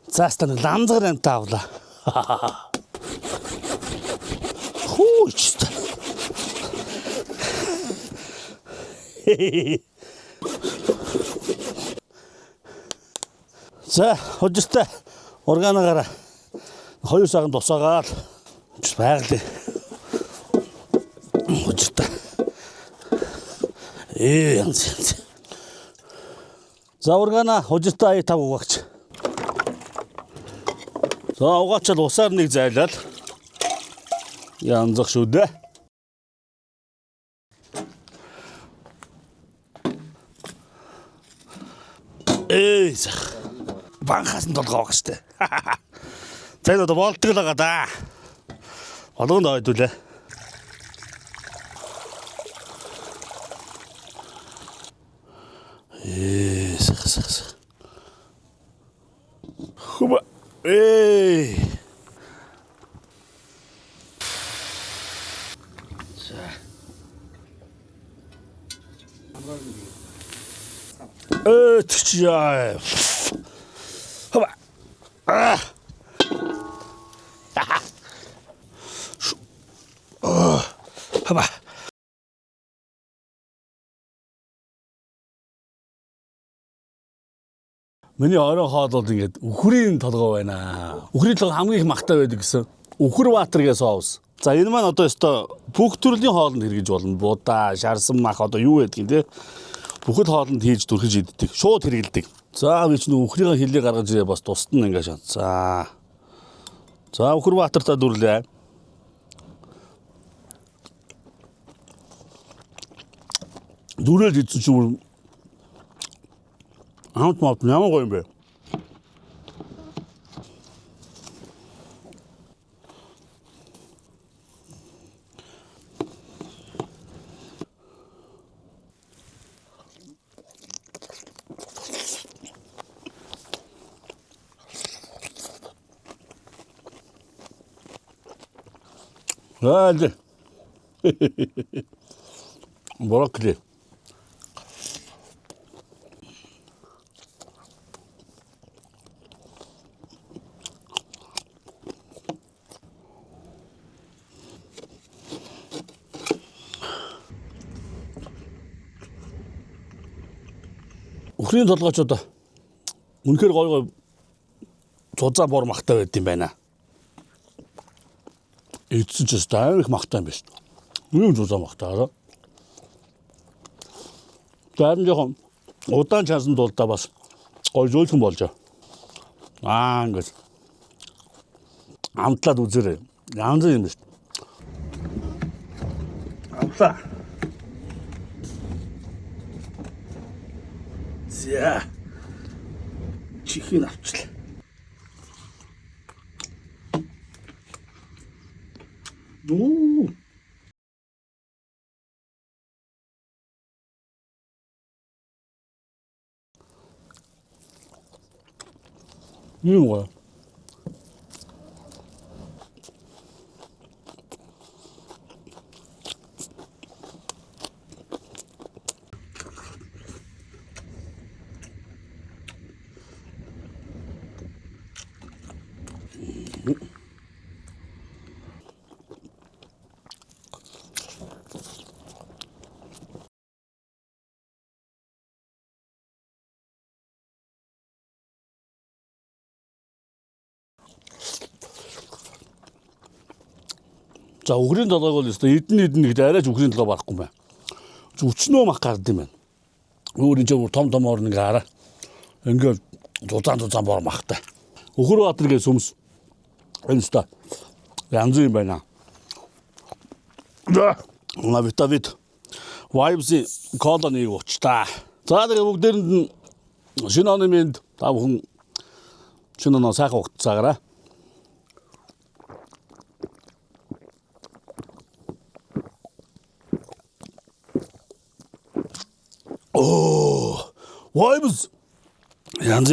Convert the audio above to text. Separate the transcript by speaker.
Speaker 1: Заастан ламзгар амтаа авлаа. Хөөч. За, хожистой органаагаараа 2 сарын тусаагаад байгаль. Хожистой. Янз. За, органаа хожистой 5 угаач. За, угаачаад усаар нэг зайлал. Янзах шүү дээ. Зах. Банхаас нь толгоо байгаа штэ. Тэд одоо болтголоо да. Болгонд ойдуулаа. Сах. Хуба. Тчяй. Хоба. Хоба. Миний орой хоолол ингээд үхрийн толгой байна. Үхрийн толгой хамгийн их магтай байдаг гэсэн. Үхэр баатар гэсэн соус. За энэ маань одоо өстой бүх төрлийн хоолнд хэрэгж болно. Будаа, шарсан мах одоо юу гэдэг юм те. Бүхэл хоолнд хийж дүрхэж иддэг. Шууд хэрэгэлдэг. За би ч нэг үхрийн хилийг гаргаж ирээ бас тусад нь ингээд шан. За үхэр баатартаа дүрлээ. Дүрэл идсэн чинь Амт ямар гоё юм бэ? Hadi. Brokoli. Үхрийн толгойч одоо үнэхээр гоё цузаа бор махтай байд юм байна. Эцсэн ч амар их махтай юм байна шүү дээ. Юу цузаа махтай аа. Тэрэн жоохон удаан чансан дулдаа бас гоё зөөлхөн болж байгаа. Ингээд амтлаад үзээрэй. Янз юм байна шүү дээ. Амтлаа. За. Чихийн авчлаа. Юу вэ? За үхрийн толгойг бол өстой эдэн нэгт арайч үхрийн толгой барахгүй юм байна. Өчнөө мах гард юм байна. Өөр энэ ч том орн ингээ хараа. Ингээ зузаан бор махтай. Үхэр баатар гэсэн сүмс. Энэ өстой янз юм байна. За витавит vibes колони уучтаа. За тэгээ бүгдээрэнд нь шинэ оны мэнд та бүхэн шинэ оноо сайхан хугацаагаараа. Vibes янз